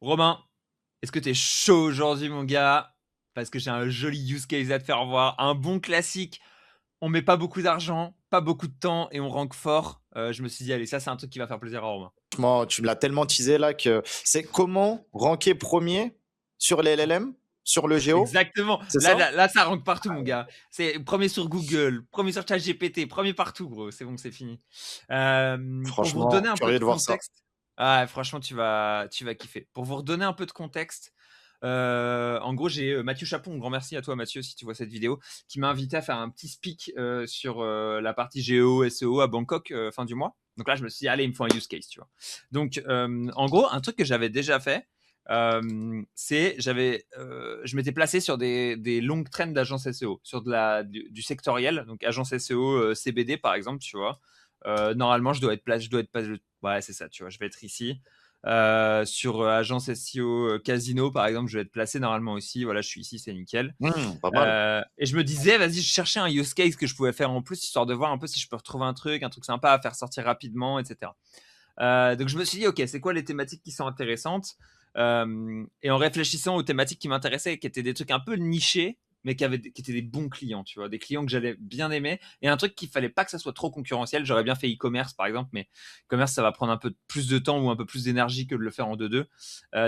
Romain, est-ce que t'es chaud aujourd'hui, mon gars? Parce que j'ai un joli use case à te faire voir. Un bon classique. On met pas beaucoup d'argent, pas beaucoup de temps et on rank fort. Je me suis dit, allez, ça, c'est un truc qui va faire plaisir à Romain. Franchement, tu me l'as tellement teasé là que c'est comment ranker premier sur les LLM, sur le Géo, Exactement. c'est Là, ça? là, là, ça rank partout, mon gars. C'est premier sur Google, premier sur ChatGPT, premier partout, gros. C'est bon, c'est fini. Pour vous Franchement, redonner un peu curieux de de voir ça. contexte. Ah, franchement, tu vas kiffer. Pour vous redonner un peu de contexte, en gros, j'ai Mathieu Chapon, un grand merci à toi, Mathieu, si tu vois cette vidéo, qui m'a invité à faire un petit speak sur la partie Géo, SEO à Bangkok fin du mois. Donc là, je me suis dit, allez, il me faut un use case, tu vois. Donc, en gros, un truc que j'avais déjà fait, je m'étais placé sur des longues traînes d'agences SEO, sur du sectoriel, donc agence SEO CBD par exemple, tu vois. Normalement, je dois être ouais, c'est ça, tu vois, je vais être ici. Sur agence SEO Casino par exemple, je vais être placé normalement aussi. Voilà, je suis ici, c'est nickel. Pas mal. Et je me disais, vas-y, je cherchais un use case que je pouvais faire en plus, histoire de voir un peu si je peux retrouver un truc sympa à faire sortir rapidement, etc. Donc je me suis dit, ok, c'est quoi les thématiques qui sont intéressantes? Et en réfléchissant aux thématiques qui m'intéressaient, qui étaient des trucs un peu nichés, mais qui étaient des bons clients, tu vois, des clients que j'allais bien aimer, et un truc qu'il fallait pas que ça soit trop concurrentiel. J'aurais bien fait e-commerce par exemple, mais e-commerce ça va prendre un peu plus de temps ou un peu plus d'énergie que de le faire en 2-2.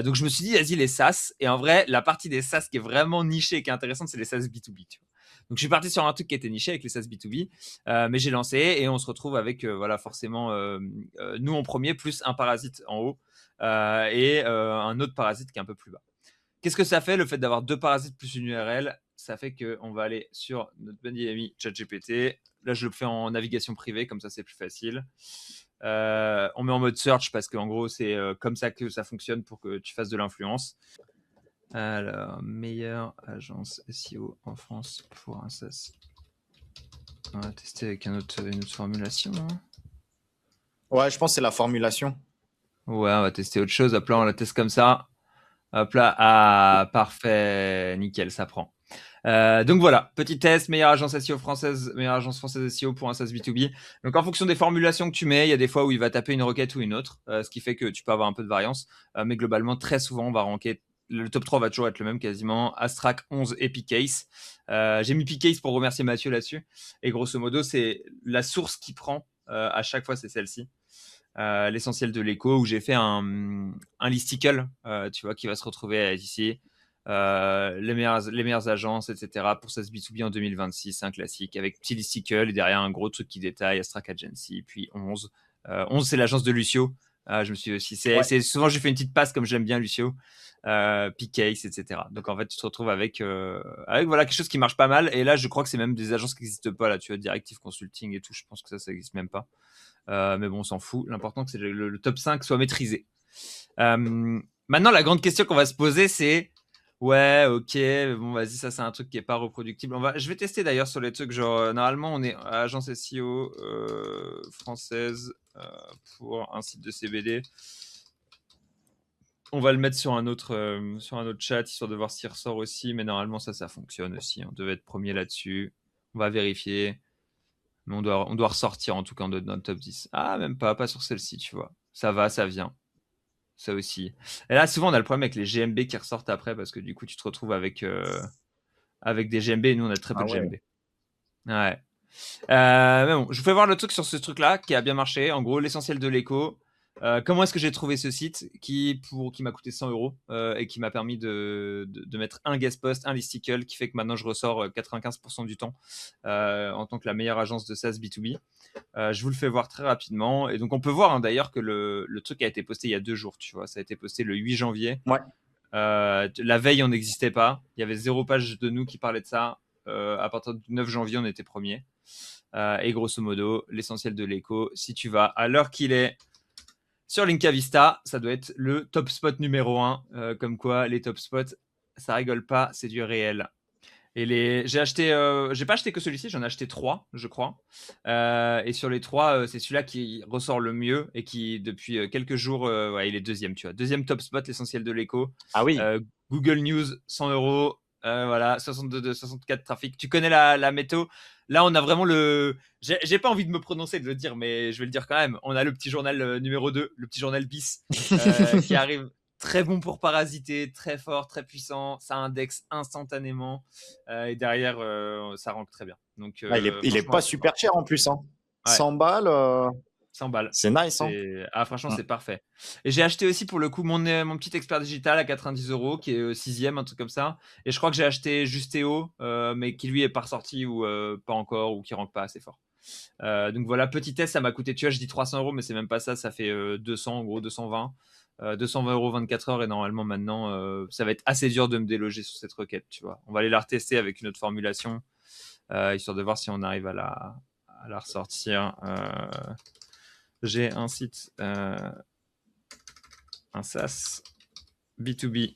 Donc je me suis dit, vas-y, les SaaS. Et en vrai, la partie des SaaS qui est vraiment nichée et qui est intéressante, c'est les SaaS B2B, tu vois. Donc je suis parti sur un truc qui était niché avec les SaaS B2B, mais j'ai lancé et on se retrouve avec voilà, forcément nous en premier, plus un parasite en haut et un autre parasite qui est un peu plus bas. Qu'est-ce que ça fait, le fait d'avoir deux parasites plus une URL? Ça fait qu'on va aller sur notre bon ami ChatGPT. Là, je le fais en navigation privée, comme ça, c'est plus facile. On met en mode search parce qu'en gros, c'est comme ça que ça fonctionne pour que tu fasses de l'influence. Alors, meilleure agence SEO en France pour un SaaS. On va tester avec une autre formulation. Hein. Ouais, je pense que c'est la formulation. Ouais, on va tester autre chose. Hop là, on la teste comme ça. Hop là, ah, parfait, nickel, ça prend. Donc voilà, petit test, meilleure agence SEO française, meilleure agence française SEO pour un SaaS B2B. Donc en fonction des formulations que tu mets, il y a des fois où il va taper une requête ou une autre, ce qui fait que tu peux avoir un peu de variance. Mais globalement, très souvent, on va ranker. Le top 3 va toujours être le même quasiment. Astrak 11 et Picase. J'ai mis Picase pour remercier Mathieu là-dessus. Et grosso modo, c'est la source qui prend à chaque fois, c'est celle-ci. L'essentiel de l'écho où j'ai fait un listicle, tu vois, qui va se retrouver à être ici. Les meilleures agences, etc. pour SaaS B2B en 2026, un classique avec petit listicle et derrière un gros truc qui détaille Astrak Agency, puis 11. 11, c'est l'agence de Lucio. Je me suis aussi, Ouais. c'est souvent je fais une petite passe comme j'aime bien Lucio, Picase, etc. Donc en fait, tu te retrouves avec voilà quelque chose qui marche pas mal. Et là, je crois que c'est même des agences qui n'existent pas là. Tu vois, Directive Consulting et tout. Je pense que ça n'existe même pas. Mais bon, on s'en fout. L'important, c'est que le top 5 soit maîtrisé. Maintenant, la grande question qu'on va se poser, c'est ouais, ok, bon, vas-y, ça, c'est un truc qui n'est pas reproductible. Je vais tester d'ailleurs sur les trucs, genre, normalement, on est à agence SEO française pour un site de CBD. On va le mettre sur un autre chat, histoire de voir s'il ressort aussi, mais normalement, ça fonctionne aussi. On devait être premier là-dessus. On va vérifier. Mais on doit ressortir en tout cas dans le top 10. Ah, même pas sur celle-ci, tu vois. Ça va, ça vient. Ça aussi. Et là, souvent, on a le problème avec les GMB qui ressortent après parce que du coup, tu te retrouves avec des GMB et nous, on a très peu Ah de ouais. GMB. Ouais. Mais bon, je vous fais voir le truc sur ce truc-là qui a bien marché. En gros, l'essentiel de l'écho. Comment est-ce que j'ai trouvé ce site qui m'a coûté 100 euros et qui m'a permis de mettre un guest post, un listicle qui fait que maintenant je ressors 95% du temps en tant que la meilleure agence de SaaS B2B. Je vous le fais voir très rapidement. Et donc, on peut voir hein, d'ailleurs que le truc a été posté il y a 2 jours. Tu vois, ça a été posté le 8 janvier. Ouais. La veille, on n'existait pas. Il y avait 0 page de nous qui parlait de ça. À partir du 9 janvier, on était premier. Et grosso modo, l'essentiel de l'écho, si tu vas à l'heure qu'il est sur Linka Vista, ça doit être le top spot numéro 1. Comme quoi, les top spots, ça rigole pas, c'est du réel. Et j'ai pas acheté que celui-ci, j'en ai acheté 3, je crois. Et sur les 3, c'est celui-là qui ressort le mieux et qui, depuis quelques jours, ouais, il est deuxième, tu vois. Deuxième top spot, l'essentiel de l'écho. Ah oui. Google News, 100 euros. Voilà, 62, 64 trafic. Tu connais la météo. Là, on a vraiment le. J'ai pas envie de me prononcer, de le dire, mais je vais le dire quand même. On a le petit journal numéro 2, le petit journal bis, qui arrive très bon pour parasiter, très fort, très puissant, ça indexe instantanément et derrière ça rank très bien. Donc Il est franchement pas assez fort. super cher en plus. Hein. Ouais, 100 balles, 100 balles. c'est nice. Hein. Franchement, Mm. c'est parfait. Et j'ai acheté aussi pour le coup mon petit expert digital à 90 €, qui est 6e, un truc comme ça. Et je crois que j'ai acheté Justéo, mais qui lui est pas ressorti ou pas encore, ou qui rank pas assez fort. Donc voilà, petit test, ça m'a coûté, tu vois, je dis 300 €, mais c'est même pas ça, ça fait 200, en gros, 220. 220 € 24 heures, et normalement maintenant ça va être assez dur de me déloger sur cette requête, tu vois. On va aller la retester avec une autre formulation, histoire de voir si on arrive à la ressortir. J'ai un site, un SaaS B2B,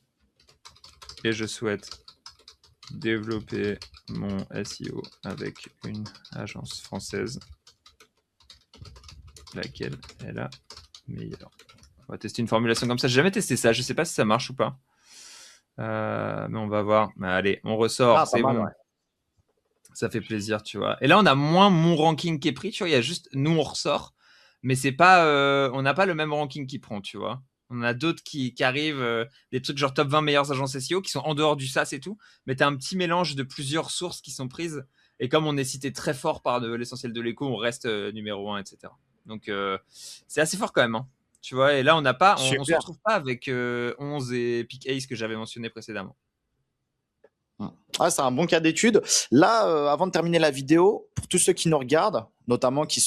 et je souhaite développer mon SEO avec une agence française, laquelle est la meilleure. On va tester une formulation comme ça. J'ai jamais testé ça. Je sais pas si ça marche ou pas. Mais on va voir. Mais allez, on ressort. Pas C'est mal, bon. ouais. Ça fait plaisir, tu vois. Et là, on a moins mon ranking qui est pris. Tu vois, il y a juste nous, on ressort. Mais c'est pas, on n'a pas le même ranking qui prend, tu vois. On a d'autres qui arrivent, des trucs genre top 20 meilleures agences SEO qui sont en dehors du SaaS et tout. Mais tu as un petit mélange de plusieurs sources qui sont prises. Et comme on est cité très fort par l'essentiel de l'écho, on reste numéro 1, etc. Donc, c'est assez fort quand même. Hein. Tu vois, et là, on se Super. retrouve pas avec 11 et Pick Ace que j'avais mentionné précédemment. Ah, c'est un bon cas d'étude. Là, avant de terminer la vidéo, pour tous ceux qui nous regardent, notamment qui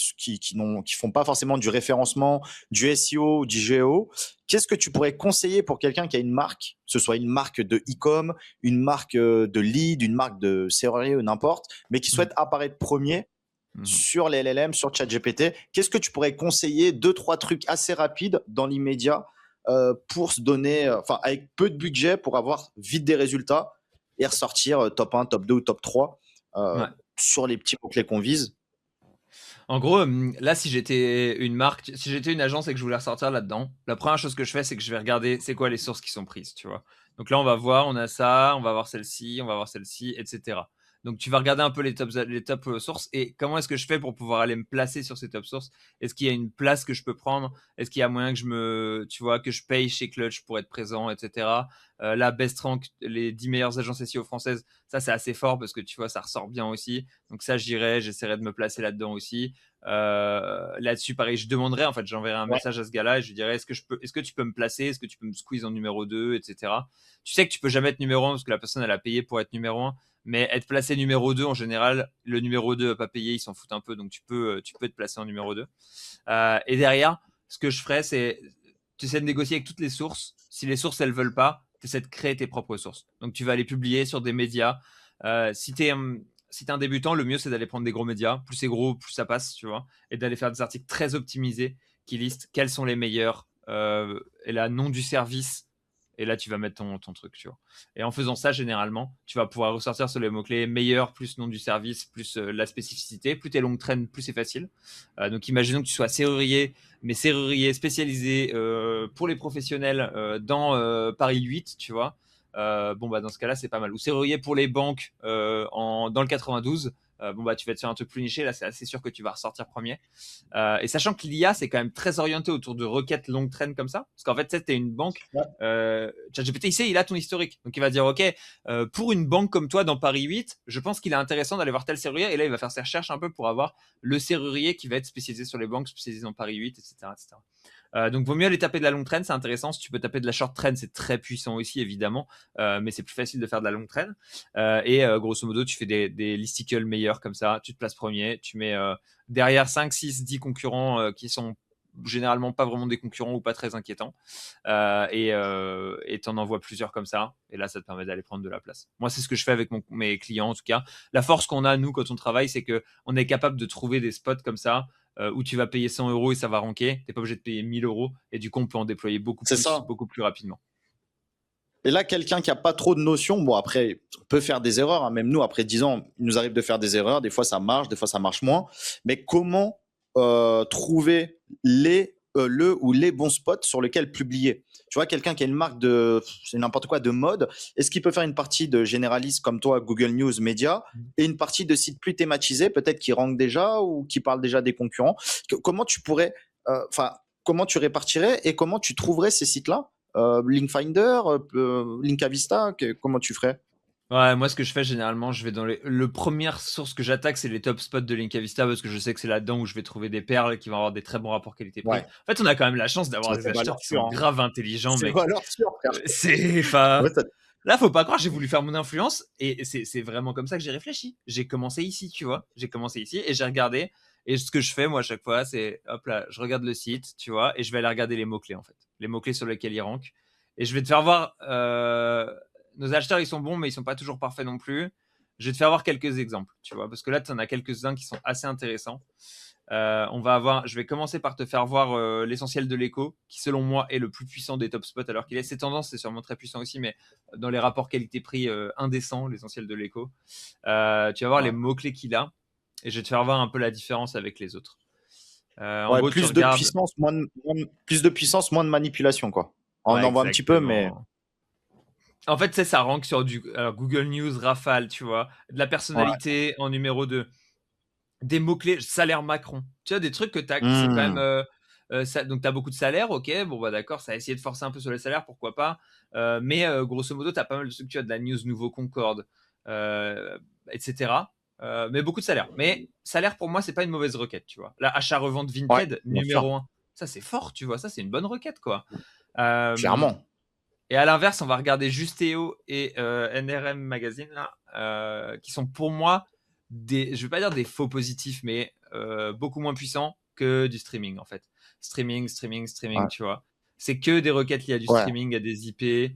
font pas forcément du référencement, du SEO ou du GEO, qu'est-ce que tu pourrais conseiller pour quelqu'un qui a une marque, que ce soit une marque de e-com, une marque de lead, une marque de serrurier ou n'importe, mais qui souhaite apparaître premier sur les LLM, sur ChatGPT? Qu'est-ce que tu pourrais conseiller, 2-3 trucs assez rapides dans l'immédiat pour se donner, avec peu de budget, pour avoir vite des résultats et ressortir top 1, top 2 ou top 3 Ouais. sur les petits mots-clés qu'on vise? En gros, là, si j'étais une marque, si j'étais une agence et que je voulais ressortir là-dedans, la première chose que je fais, c'est que je vais regarder c'est quoi les sources qui sont prises, tu vois. Donc là, on va voir, on a ça, on va voir celle-ci, on va voir celle-ci, etc. Donc tu vas regarder un peu les top sources, et comment est-ce que je fais pour pouvoir aller me placer sur ces top sources? Est-ce qu'il y a une place que je peux prendre? Est-ce qu'il y a moyen que tu vois, que je paye chez Clutch pour être présent, etc. Là, Best Rank, les 10 meilleures agences SEO françaises, ça c'est assez fort parce que tu vois, ça ressort bien aussi. Donc ça, j'essaierai de me placer là-dedans aussi. Là-dessus, pareil, je demanderai, en fait, j'enverrai un message à ce gars-là et je lui dirai est-ce que tu peux me placer, est-ce que tu peux me squeeze en numéro 2, etc. Tu sais que tu peux jamais être numéro 1 parce que la personne elle a payé pour être numéro 1, mais être placé numéro 2 en général, le numéro 2 n'a pas payé, ils s'en foutent un peu, donc tu peux être placé en numéro 2. Et derrière, ce que je ferai, c'est tu essaies de négocier avec toutes les sources. Si les sources elles veulent pas, tu essaies de créer tes propres sources. Donc tu vas aller publier sur des médias. Si tu es un débutant, le mieux c'est d'aller prendre des gros médias. Plus c'est gros, plus ça passe, tu vois, et d'aller faire des articles très optimisés qui listent quels sont les meilleurs, et là, nom du service, et là tu vas mettre ton truc, tu vois. Et en faisant ça, généralement, tu vas pouvoir ressortir sur les mots-clés meilleur, plus nom du service, plus la spécificité. Plus t'es longue traîne, plus c'est facile. Donc imaginons que tu sois serrurier, mais serrurier spécialisé pour les professionnels dans Paris 8, tu vois. Bon bah dans ce cas-là c'est pas mal. Ou serrurier pour les banques dans le 92. Bon bah tu vas être sur un truc plus niché, là c'est assez sûr que tu vas ressortir premier. Et sachant que l'IA c'est quand même très orienté autour de requêtes longue traîne comme ça, parce qu'en fait tu es une banque, ChatGPT il a ton historique, donc il va dire ok, pour une banque comme toi dans Paris 8, je pense qu'il est intéressant d'aller voir tel serrurier, et là il va faire ses recherches un peu pour avoir le serrurier qui va être spécialisé sur les banques, spécialisé dans Paris 8, etc., etc. Donc vaut mieux aller taper de la longue traîne, c'est intéressant. Si tu peux taper de la short traîne, c'est très puissant aussi évidemment, mais c'est plus facile de faire de la longue traîne. Et grosso modo, tu fais des listicles meilleurs comme ça, tu te places premier, tu mets derrière 5, 6, 10 concurrents qui sont généralement pas vraiment des concurrents ou pas très inquiétants, et t'en envoies plusieurs comme ça, et là ça te permet d'aller prendre de la place. Moi c'est ce que je fais avec mes clients en tout cas. La force qu'on a nous quand on travaille, c'est que on est capable de trouver des spots comme ça où tu vas payer 100 € et ça va ranker. T'es pas obligé de payer 1000 €, et du coup on peut en déployer C'est ça. beaucoup plus rapidement. Et là, quelqu'un qui a pas trop de notions, bon après, on peut faire des erreurs, hein. Même nous, après 10 ans, il nous arrive de faire des erreurs. Des fois, ça marche, des fois, ça marche moins. Mais comment trouver le ou les bons spots sur lesquels publier? Tu vois, quelqu'un qui a une marque c'est n'importe quoi, de mode, est-ce qu'il peut faire une partie de généraliste comme toi, Google News, Média, et une partie de sites plus thématisés, peut-être qui rankent déjà ou qui parlent déjà des concurrents? Comment tu pourrais, comment tu répartirais et comment tu trouverais ces sites-là Link Finder, Link Vista, comment tu ferais? Ouais, moi, ce que je fais généralement, je vais dans le première source que j'attaque, c'est les top spots de Linka Vista parce que je sais que c'est là-dedans où je vais trouver des perles qui vont avoir des très bons rapports qualité-prix. Ouais, En fait, on a quand même la chance d'avoir ça, des c'est acheteurs valeur qui sont sûre, hein. grave intelligents, C'est mec. valeur sûre, frère. Enfin, Ouais, là, faut pas croire, j'ai voulu faire mon influence et c'est vraiment comme ça que j'ai réfléchi. J'ai commencé ici, tu vois. J'ai commencé ici et j'ai regardé. Et ce que je fais, moi, à chaque fois, c'est hop là, je regarde le site, tu vois, et je vais aller regarder les mots-clés, en fait. Les mots-clés sur lesquels ils rankent. Et je vais te faire voir. Nos acheteurs, ils sont bons, mais ils sont pas toujours parfaits non plus. Je vais te faire voir quelques exemples, tu vois, parce que là, tu en as quelques-uns qui sont assez intéressants. Je vais commencer par te faire voir l'essentiel de l'écho, qui selon moi est le plus puissant des top spots, alors qu'il a ses tendances, c'est sûrement très puissant aussi, mais dans les rapports qualité-prix indécents, l'essentiel de l'écho. Tu vas voir les ouais. mots-clés qu'il a, et je vais te faire voir un peu la différence avec les autres. En Ouais, gros, tu plus de regardes. puissance, plus de puissance, moins de manipulation, quoi. On Ouais, en voit un petit peu, mais exactement. En fait, ça rank sur du Google News, Rafale, tu vois, de la ouais. personnalité en numéro 2. Des mots-clés, salaire Macron. Tu vois, des trucs que tu as qui sont quand même. Hmm. Donc, tu as beaucoup de salaires, ok, bon, bah d'accord, ça a essayé de forcer un peu sur les salaires, pourquoi pas. Mais grosso modo, tu as pas mal de trucs, tu as de la news Nouveau Concorde, etc. Mais beaucoup de salaires. Mais salaire, pour moi, c'est pas une mauvaise requête, tu vois. Là, achat-revente Ouais, Vinted, bien sûr, numéro 1. Ça, c'est fort, tu vois, ça, c'est une bonne requête, quoi. Euh, clairement. et à l'inverse, on va regarder Justéo et NRM Magazine, là, qui sont pour moi je vais pas dire des faux positifs, mais beaucoup moins puissants que du streaming, en fait. Streaming, Ouais. tu vois. C'est que des requêtes liées à du Ouais. streaming, à des IP,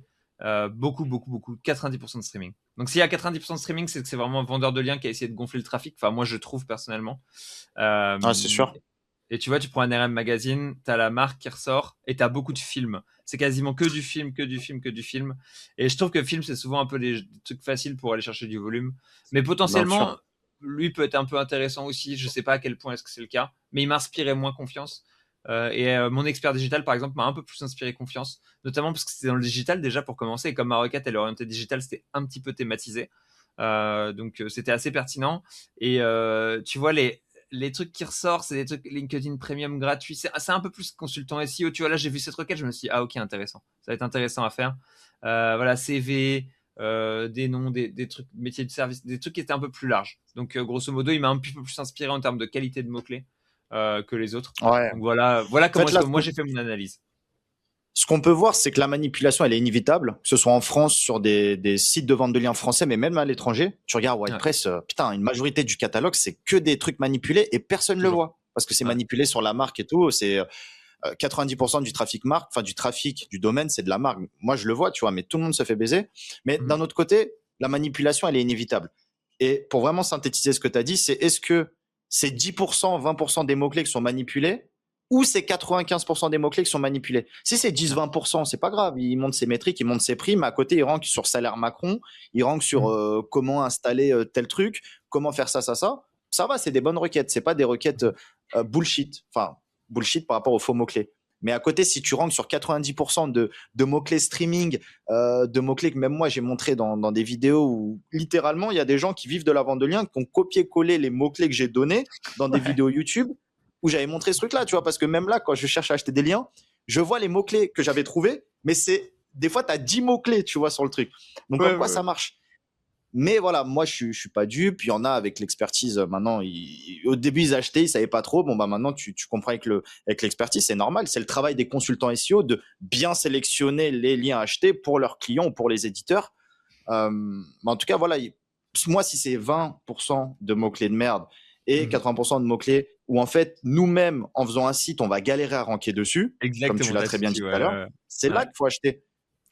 beaucoup, beaucoup, beaucoup, 90% de streaming. Donc s'il y a 90% de streaming, c'est que c'est vraiment un vendeur de liens qui a essayé de gonfler le trafic. Enfin, moi, je trouve personnellement. Ouais, c'est Euh, sûr. et tu vois, tu prends un RM Magazine, tu as la marque qui ressort et tu as beaucoup de films. C'est quasiment que du film, que du film, que du film. Et je trouve que film, c'est souvent un peu les trucs faciles pour aller chercher du volume. Mais Bien sûr. potentiellement, lui peut être un peu intéressant aussi. Je sais pas à quel point est-ce que c'est le cas. Mais il m'inspirait moins confiance. Mon expert digital, par exemple, m'a un peu plus inspiré confiance. Notamment parce que c'était dans le digital déjà pour commencer. Et comme ma requête, elle est orientée digital, c'était un petit peu thématisé. Donc c'était assez pertinent. Et tu vois, les trucs qui ressortent, c'est des trucs LinkedIn Premium gratuits. C'est un peu plus consultant SEO. Tu vois, là, j'ai vu cette requête, je me suis dit, ah, ok, intéressant. Ça va être intéressant à faire. Voilà, CV, des noms, des trucs, métiers de service, des trucs qui étaient un peu plus larges. Donc, grosso modo, il m'a un petit peu plus inspiré en termes de qualité de mots-clés que les autres. Ouais. Donc, voilà En comment fait, est-ce là, que moi j'ai fait mon analyse. ce qu'on peut voir, c'est que la manipulation, elle est inévitable, que ce soit en France, sur des sites de vente de liens français, mais même à l'étranger. Tu regardes Ouais, WordPress, putain, une majorité du catalogue, c'est que des trucs manipulés et personne ne le toujours. voit. Parce que c'est Ouais. manipulé sur la marque et tout. C'est 90% du trafic marque, enfin du trafic du domaine, c'est de la marque. Moi, je le vois, tu vois, mais tout le monde se fait baiser. Mais Mm. d'un autre côté, la manipulation, elle est inévitable. Et pour vraiment synthétiser ce que tu as dit, c'est est-ce que c'est 10%, 20% des mots-clés qui sont manipulés ou c'est 95% des mots-clés qui sont manipulés? Si c'est 10, 20%, c'est pas grave. Il monte ses métriques, il monte ses prix, mais à côté, il rank sur salaire Macron, il rank sur Mm. comment installer tel truc, comment faire ça, ça, ça. Ça va, c'est des bonnes requêtes. C'est pas des requêtes bullshit. Enfin, bullshit par rapport aux faux mots-clés. Mais à côté, si tu ranks sur 90% de mots-clés streaming, de mots-clés que même moi j'ai montré dans des vidéos où littéralement il y a des gens qui vivent de la vente de liens, qui ont copié-collé les mots-clés que j'ai donnés dans des Ouais. vidéos YouTube où j'avais montré ce truc-là, tu vois, parce que même là, quand je cherche à acheter des liens, je vois les mots-clés que j'avais trouvés, mais c'est des fois, tu as 10 mots-clés, tu vois, sur le truc. Donc, Ouais, comme quoi ouais. ça marche. Mais voilà, moi, je suis pas dupe. Il y en a avec l'expertise. Maintenant, au début, ils achetaient, ils savaient pas trop. Bon, bah, maintenant, tu comprends avec l'expertise, c'est normal. C'est le travail des consultants SEO de bien sélectionner les liens achetés pour leurs clients ou pour les éditeurs. Mais en tout cas, voilà, moi, si c'est 20% de mots-clés de merde et Mm. 80% de mots-clés où, en fait, nous-mêmes, en faisant un site, on va galérer à ranker dessus, comme tu Exactement, l'as t'as très tout bien dit. dit Ouais, tout à l'heure, ouais, c'est là ouais. qu'il faut acheter.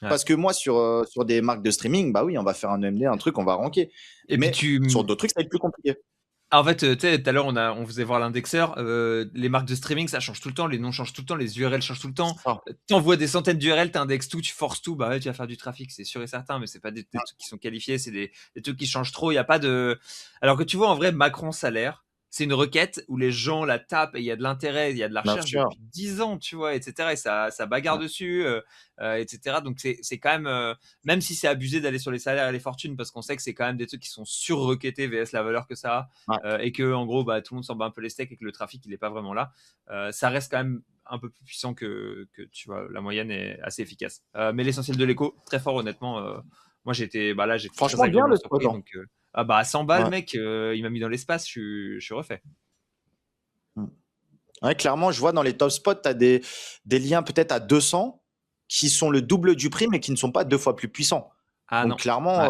Ouais. Parce que moi, sur des marques de streaming, bah oui, on va faire un EMD, un truc, on va ranker. Et puis Mais sur d'autres trucs, ça va être plus compliqué. En fait, tu sais, tout à l'heure, on faisait voir l'indexeur. Les marques de streaming, ça change tout le temps. Les noms changent tout le temps. Les URL changent tout le temps. C'est ça. T'envoies des centaines d'URL, t'indexes tout, tu forces tout. Bah ouais, tu vas faire du trafic, c'est sûr et certain. Mais c'est pas des trucs qui sont qualifiés. C'est des trucs qui changent trop. Il y a pas de. Alors que tu vois, en vrai, Macron salaire, c'est une requête où les gens la tapent et il y a de l'intérêt, il y a de la Bien recherche sûr. depuis 10 ans, tu vois, etc. Et ça bagarre Ouais. dessus, etc. Donc c'est quand même. Même si c'est abusé d'aller sur les salaires et les fortunes, parce qu'on sait que c'est quand même des trucs qui sont sur-requêtés vs la valeur que ça a Ouais. et que en gros bah, tout le monde s'en bat un peu les steaks et que le trafic il est pas vraiment là, ça reste quand même un peu plus puissant que tu vois, la moyenne est assez efficace. Mais l'essentiel de l'écho, très fort honnêtement. Moi j'étais très Franchement, bien agréablement le spot. surpris. Hein. Donc, à 100 balles, Ouais. mec, il m'a mis dans l'espace, je suis refait. Ouais, clairement, je vois dans les top spots, tu as des liens peut-être à 200 qui sont le double du prix, mais qui ne sont pas 2 fois plus puissants. Ah Donc non, clairement,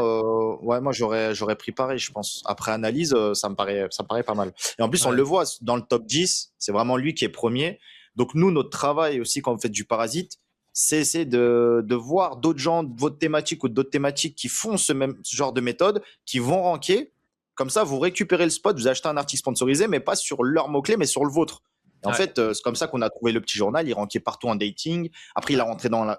ouais, ouais, moi j'aurais pris pareil, je pense. Après analyse, ça me paraît pas mal. Et en plus, on ouais, le voit dans le top 10, c'est vraiment lui qui est premier. Donc nous, notre travail aussi quand vous faites du parasite, c'est essayer de voir d'autres gens de votre thématique ou d'autres thématiques qui font ce genre de méthode, qui vont ranker. Comme ça, vous récupérez le spot, vous achetez un article sponsorisé, mais pas sur leur mot-clé, mais sur le vôtre. Et en ouais, fait, c'est comme ça qu'on a trouvé le petit journal. Il rankait partout en dating. Après, ouais.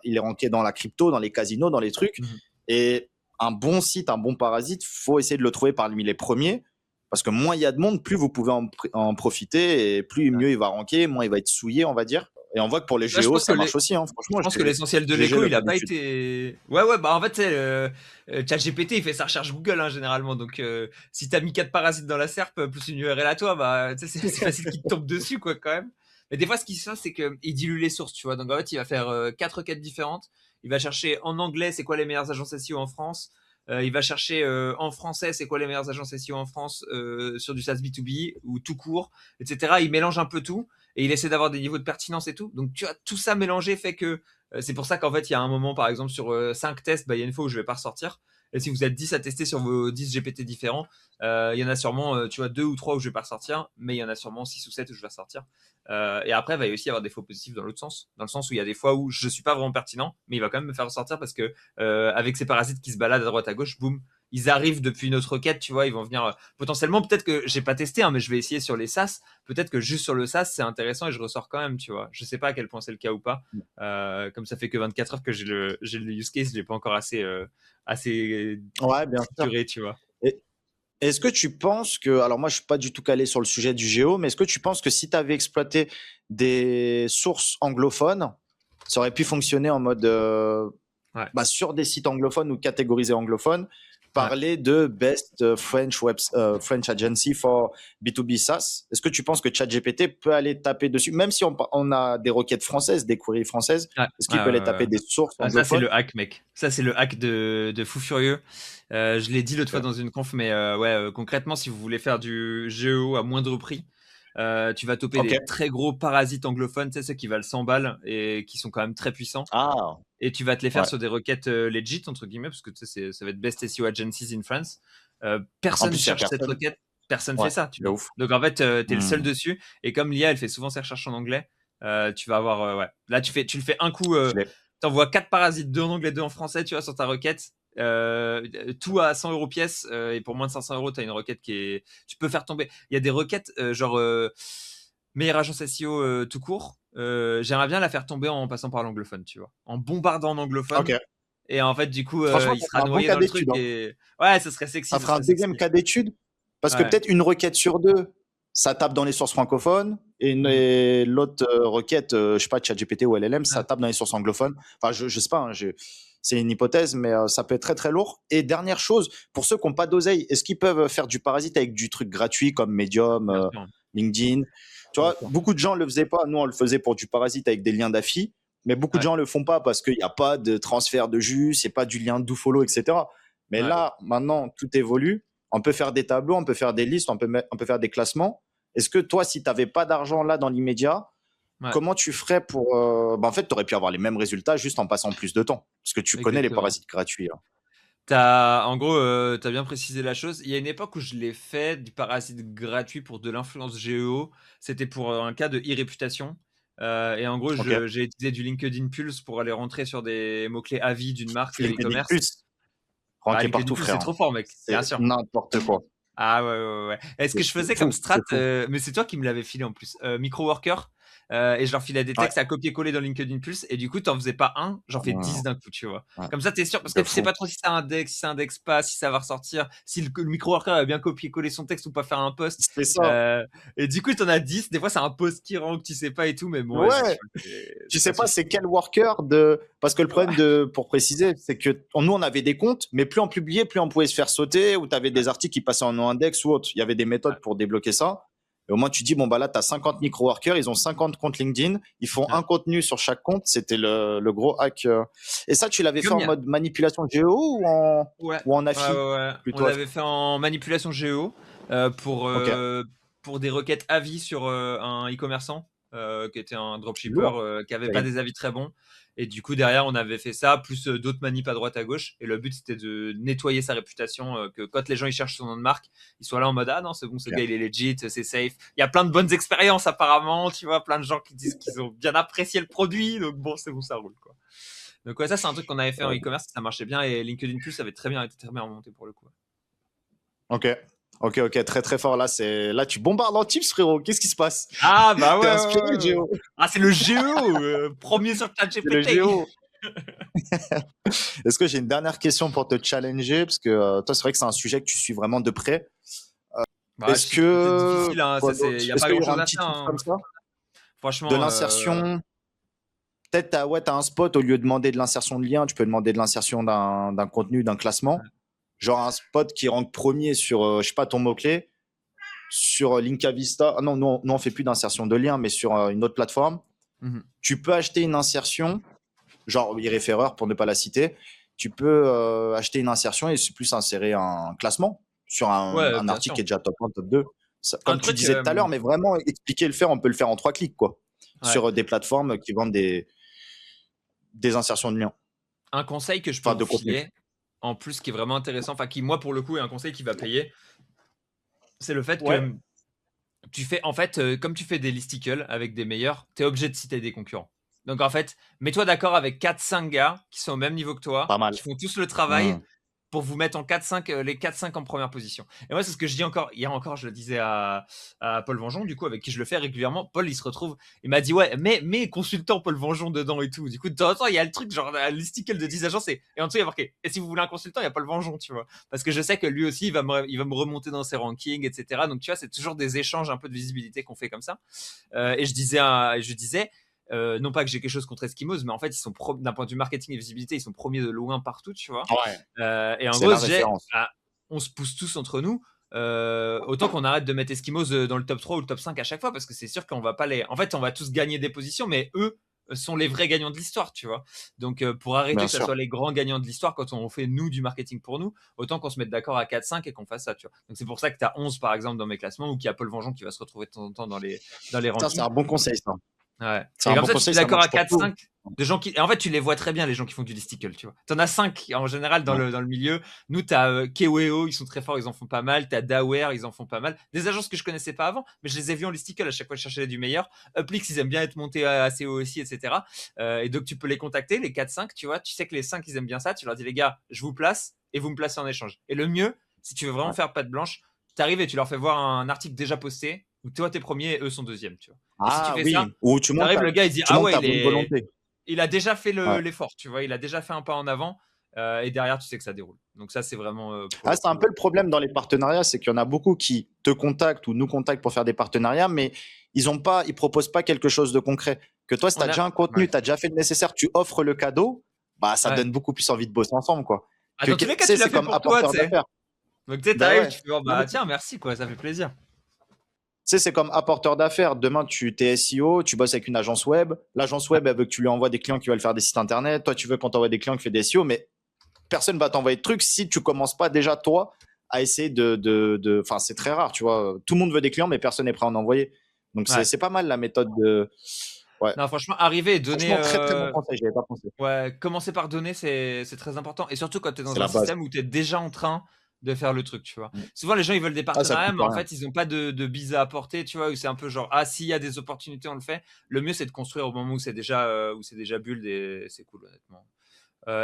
il est ranké dans la crypto, dans les casinos, dans les trucs. Mhm. Et un bon site, un bon parasite, faut essayer de le trouver parmi les premiers. Parce que moins il y a de monde, plus vous pouvez en profiter et plus Ouais. mieux il va ranker, moins il va être souillé, on va dire. Et on voit que pour les Là, je géos, pense que ça marche aussi. Hein. je Franchement, pense que l'essentiel de GG l'écho, le il cas a pas d'étude. été. Ouais, bah en fait, c'est ChatGPT, il fait sa recherche Google hein, généralement. Donc, si t'as mis 4 parasites dans la SERP plus une URL à toi, bah c'est facile qu'il te tombe dessus, quoi, quand même. Mais des fois, ce qui se passe, c'est qu'il dilue les sources, tu vois. Donc, en fait, il va faire 4 requêtes différentes. Il va chercher en anglais, c'est quoi les meilleures agences SEO en France. Il va chercher en français, c'est quoi les meilleures agences SEO en France sur du SaaS B2B ou tout court, etc. Il mélange un peu tout et il essaie d'avoir des niveaux de pertinence et tout. Donc, tu vois, tout ça mélangé fait que c'est pour ça qu'en fait, il y a un moment, par exemple, sur 5 tests, bah, il y a une fois où je vais pas ressortir. Et si vous êtes 10 à tester sur vos 10 GPT différents, il y en a sûrement, tu vois, 2 ou 3 où je vais pas ressortir, mais il y en a sûrement 6 ou 7 où je vais ressortir. Et après, il va y aussi avoir des faux positifs dans l'autre sens. Dans le sens où il y a des fois où je suis pas vraiment pertinent, mais il va quand même me faire ressortir parce que avec ces parasites qui se baladent à droite à gauche, boum, ils arrivent depuis une autre requête, tu vois, ils vont venir potentiellement, peut-être que j'ai pas testé, hein, mais je vais essayer sur les SaaS. Peut-être que juste sur le SaaS, c'est intéressant et je ressors quand même, tu vois. Je sais pas à quel point c'est le cas ou pas. Comme ça fait que 24 heures que j'ai le use case, je l'ai pas encore assez Ouais, bien sûr. trituré, tu vois. Et est-ce que tu penses que, alors moi je suis pas du tout calé sur le sujet du géo, mais est-ce que tu penses que si tu avais exploité des sources anglophones, ça aurait pu fonctionner en mode Ouais, sur des sites anglophones ou catégorisés anglophones, ouais. parler de best French agency for B2B SaaS. Est-ce que tu penses que ChatGPT peut aller taper dessus, même si on a des requêtes françaises, des queries françaises, Ouais, est-ce ouais, qu'il peut aller ouais. taper des sources Ah, ça, c'est anglophones? le hack, mec. Ça, c'est le hack de fou furieux. Je l'ai dit l'autre fois Ok. dans une conf, mais ouais, concrètement, si vous voulez faire du géo à moindre prix, tu vas toper Ok. des très gros parasites anglophones, tu sais, ceux qui valent 100 balles et qui sont quand même très puissants. Ah, Et tu vas te les faire ouais. sur des requêtes legit, entre guillemets, parce que tu sais, ça va être Best SEO Agencies in France. En Personne plus, il y a cherche cette personne. requête, personne fait Ouais, ça, tu de vois. ouf. Donc en fait, tu es le seul Hmm. dessus. Et comme l'IA, elle fait souvent ses recherches en anglais, tu vas avoir. Ouais. Là, tu le fais un coup, Je l'ai. tu envoies 4 parasites, 2 en anglais, 2 en français, tu vois, sur ta requête. Tout à 100 euros pièce. Et pour moins de 500 euros, tu as une requête qui est. Tu peux faire tomber. Il y a des requêtes, genre meilleure agence SEO tout court. J'aimerais bien la faire tomber en passant par l'anglophone, tu vois. En bombardant en Ok. anglophone. Et en fait, du coup, Franchement, il ça sera fera un bon noyé cas dans le truc d'étude. Hein. et ouais, ça serait sexy, Ça ça fera un serait deuxième sexy. cas d'étude. Parce que Ouais, peut-être une requête sur deux, ça tape dans les sources francophones. mm, Et l'autre requête, je sais pas, ChatGPT ou LLM, ça ouais, tape dans les sources anglophones. Enfin, je sais pas, hein, c'est une hypothèse, mais ça peut être très très lourd. Et dernière chose, pour ceux qui n'ont pas d'oseille, est-ce qu'ils peuvent faire du parasite avec du truc gratuit comme Medium, bien sûr, LinkedIn? Tu bien vois, sûr. beaucoup de gens le faisaient pas. Nous, on le faisait pour du parasite avec des liens d'affi. Mais beaucoup de Ouais, gens le font pas parce qu'il n'y a pas de transfert de jus, c'est pas du lien do-follow, etc. Mais ouais, là, maintenant, tout évolue. On peut faire des tableaux, on peut faire des listes, on peut faire des classements. Est-ce que toi, si tu n'avais pas d'argent là dans l'immédiat, ouais, comment tu ferais pour. En fait, tu aurais pu avoir les mêmes résultats juste en passant plus de temps. Parce que tu connais les exactement. parasites gratuits. Hein. En gros, t'as bien précisé la chose. Il y a une époque où je l'ai fait du parasite gratuit pour de l'influence géo. C'était pour un cas de e-réputation. Et en gros, Ok. j'ai utilisé du LinkedIn Pulse pour aller rentrer sur des mots-clés avis d'une marque LinkedIn e-commerce. Plus, Bah, ranké LinkedIn partout, Pulse, c'est frère. trop fort, mec, C'est bien sûr. n'importe quoi. Ah ouais, ouais, ouais. Et ce que je C'est faisais comme fou, strat, c'est fou. mais c'est toi qui me l'avais filé en plus, Microworker, et je leur filais des Ouais. textes à copier-coller dans LinkedIn Pulse, et du coup, t'en faisais pas un, j'en fais 10 Ouais, d'un coup, tu vois. ouais. Comme ça, t'es sûr, parce que De tu sais fou. pas trop si ça index, si ça indexe pas, si ça va ressortir, si le Microworker a bien copié-collé son texte ou pas faire un post. C'est ça. Euh, et du coup, t'en as 10. Des fois, c'est un post qui rank, tu sais pas et tout, mais bon, vas-y, Ouais. tu vois, Tu ça sais pas suffit. c'est quel worker de parce que le problème pour préciser c'est que nous on avait des comptes mais plus on publiait plus on pouvait se faire sauter ou tu avais Ouais, des articles qui passaient en no-index ou autre. Il y avait des ouais, méthodes pour débloquer ça Et au moins, tu dis, bon, bah là, tu as 50 micro-workers, ils ont 50 comptes LinkedIn, ils font Ouais. un contenu sur chaque compte. C'était le gros hack. Et ça, tu l'avais fait Comme en il y a... mode manipulation géo Ouais, ou en ouais, AFI? ouais, ouais. On Plutôt AFI. l'avait fait en manipulation géo Ok. pour des requêtes avis sur un e-commerçant qui était un dropshipper Lourd. qui avait pas Terrible. des avis très bons. Et du coup, derrière, on avait fait ça, plus d'autres manips à droite à gauche. Et le but, c'était de nettoyer sa réputation, que quand les gens ils cherchent son nom de marque, ils soient là en mode ah non, c'est bon, ce Ok. gars il est legit, c'est safe. Il y a plein de bonnes expériences apparemment, tu vois, plein de gens qui disent qu'ils ont bien apprécié le produit, donc bon, c'est bon, ça roule quoi. Donc ouais, ça c'est un truc qu'on avait fait en Ouais. e-commerce, ça marchait bien et LinkedIn Plus avait très bien été très bien remonté pour le coup. Ok. Ok, ok, très très fort. Là, tu bombardes en tips, frérot. Qu'est-ce qui se passe? Ah bah T'es ouais, inspiré, ouais, ouais, ouais. Géo. Ah c'est le GEO, premier sur C'est le ChatGPT. Géo. Est-ce que j'ai une dernière question pour te challenger? Parce que toi, c'est vrai que c'est un sujet que tu suis vraiment de près. Bah Est-ce c'est que difficile, hein, quoi ça d'autre? c'est, y a Est-ce pas qu'il grand y aura chose un à petit faire. tip Hein. comme ça? De Franchement, l'insertion? Peut-être t'as un spot, au lieu de demander de l'insertion de lien, tu peux demander de l'insertion d'un contenu, d'un classement. Genre un spot qui rank premier sur, je sais pas, ton mot-clé, sur Linka Vista. Ah non, nous, on fait plus d'insertion de lien, mais sur une autre plateforme. mhm. Tu peux acheter une insertion, genre iRéféreur pour ne pas la citer. Tu peux acheter une insertion et c'est plus insérer un classement sur Ouais, un bien article sûr. qui est déjà top 1, top 2. Ça, Un comme tu truc, disais tout à l'heure, mais vraiment expliquer le faire, on peut le faire en 3 clics, quoi. ouais, Sur des plateformes qui vendent des insertions de liens, un conseil que je peux enfin vous de contenu. filer, en plus qui est vraiment intéressant, enfin qui moi pour le coup est un conseil qui va payer, c'est le fait Ouais. que tu fais, en fait, comme tu fais des listicles avec des meilleurs, tu es obligé de citer des concurrents. Donc en fait, mets-toi d'accord avec 4-5 gars qui sont au même niveau que toi, Pas mal. qui font tous le travail Hmm. pour vous mettre en 4-5, les 4-5 en première position. Et moi, c'est ce que je dis encore. Hier encore, je le disais à Paul Vengeon, du coup, avec qui je le fais régulièrement. Paul, il se retrouve, il m'a dit, ouais, mais consultant Paul Vengeon dedans et tout. Du coup, de temps en temps, il y a le truc, genre, un listicle de 10 agences, et en dessous, il y a marqué, et si vous voulez un consultant, il y a Paul Vengeon, tu vois. Parce que je sais que lui aussi, il va me remonter dans ses rankings, etc. Donc, tu vois, c'est toujours des échanges un peu de visibilité qu'on fait comme ça. Et je disais, non pas que j'ai quelque chose contre Eskimos, mais en fait, ils sont d'un point de vue marketing et visibilité, ils sont premiers de loin partout, tu vois. Ouais. Et en C'est gros, la référence. on se pousse tous entre nous. Autant qu'on arrête de mettre Eskimos dans le top 3 ou le top 5 à chaque fois, parce que c'est sûr qu'on va pas les. En fait, on va tous gagner des positions, mais eux sont les vrais gagnants de l'histoire, tu vois. Donc, pour arrêter Bien que ça sûr. soit les grands gagnants de l'histoire quand on fait nous du marketing pour nous, autant qu'on se mette d'accord à 4-5 et qu'on fasse ça, tu vois. Donc, c'est pour ça que tu as 11 par exemple dans mes classements ou qu'il y a Paul Vengeon qui va se retrouver de temps en temps dans les Ça, c'est rankings. un bon conseil, ça. Ouais. C'est Et un comme bon ça, tu te conseil, mets ça d'accord marche à pour tout. 4-5 de gens qui. Et en fait, tu les vois très bien, les gens qui font du listicle, tu vois. T'en as 5 en général Ouais. dans le milieu. Nous, t'as Keweo, ils sont très forts, ils en font pas mal. T'as Daware, ils en font pas mal. Des agences que je connaissais pas avant, mais je les ai vus en listicle à chaque fois que je cherchais du meilleur. Uplix, ils aiment bien être montés assez haut aussi, etc. Et donc, tu peux les contacter, les 4-5, tu vois. Tu sais que les 5, ils aiment bien ça. Tu leur dis, les gars, je vous place et vous me placez en échange. Et le mieux, si tu veux vraiment Ouais. faire patte blanche, t'arrives et tu leur fais voir un article déjà posté où toi, t'es premier et eux sont deuxième, tu vois. Et si tu Ah fais ça, oui, ou tu montes t'arrives, le gars, il dit, tu ah montes ouais, ta bonne volonté. il a déjà fait Ouais. l'effort, tu vois, il a déjà fait un pas en avant, et derrière, tu sais que ça déroule. Donc ça, c'est vraiment pour Ah, le c'est un coup. peu le problème dans les partenariats, c'est qu'il y en a beaucoup qui te contactent ou nous contactent pour faire des partenariats, mais ils proposent pas quelque chose de concret. Que toi, si tu as On a, déjà un ouais, contenu, tu as déjà fait le nécessaire, tu offres le cadeau, bah, ça ouais. donne beaucoup plus envie de bosser ensemble, quoi. Ah, Tu dans tous les cas, sais, tu l'as c'est fait comme pour toi, tu apporteur sais. d'affaires. Donc tu sais, Ben t'arrives, ouais. tu fais, oh, Non, mais bah tiens, merci, quoi, ça fait plaisir. tu sais, c'est comme apporteur d'affaires. Demain, tu t'es SEO, tu bosses avec une agence web. L'agence Ouais, web, elle veut que tu lui envoies des clients qui veulent faire des sites internet. Toi, tu veux qu'on t'envoie des clients qui font des SEO, mais personne va t'envoyer de trucs si tu commences pas déjà, toi, à essayer enfin, c'est très rare, tu vois. Tout le monde veut des clients, mais personne n'est prêt à en envoyer. Donc, ouais. c'est pas mal la méthode de. Ouais. Non, franchement, arriver et donner. Franchement, très, très bon conseil. J'y avais pas pensé. Ouais, commencer par donner, c'est très important. Et surtout quand tu es C'est dans un la base. système où tu es déjà en train de faire le truc, tu vois. Souvent, les gens, ils veulent des Ah, ça partenariats, coûte mais en rien. fait, ils n'ont pas de bise à apporter, tu vois, où c'est un peu genre, ah, s'il y a des opportunités, on le fait. Le mieux, c'est de construire au moment où c'est déjà build et c'est cool, honnêtement.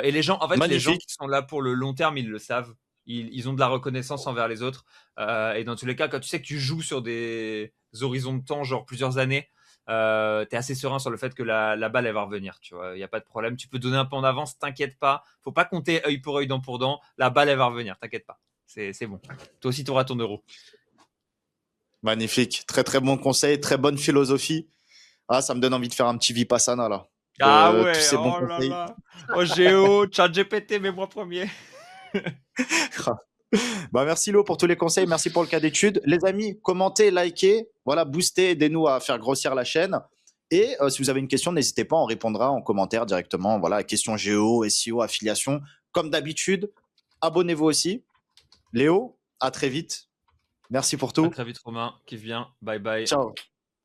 Et les gens, en fait, les gens Magnifique. qui sont là pour le long terme, ils le savent. Ils ont de la reconnaissance envers les autres. Et dans tous les cas, quand tu sais que tu joues sur des horizons de temps, genre plusieurs années, t'es assez serein sur le fait que la balle, elle va revenir. Tu vois, il n'y a pas de problème. Tu peux donner un peu en avance, t'inquiète pas. Faut pas compter œil pour œil, dent pour dent. La balle, elle va revenir, t'inquiète pas. C'est bon. Toi aussi, tu auras ton euro. Magnifique. Très, très bon conseil. Très bonne philosophie. Ah, ça me donne envie de faire un petit Vipassana, là. Ah De tous ouais, ces bons oh là conseils. là. Oh, Géo, ChatGPT, mais moi premier. Bah, merci Lo pour tous les conseils, merci pour le cas d'étude. Les amis, commentez, likez. Voilà, boostez, aidez-nous à faire grossir la chaîne. Et si vous avez une question, n'hésitez pas, on répondra en commentaire directement. Voilà, question géo, SEO, affiliation. Comme d'habitude, abonnez-vous aussi. Léo, à très vite. Merci pour À tout. très vite, Romain. Kiffe bien. Bye bye. Ciao.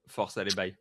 Force, allez, bye.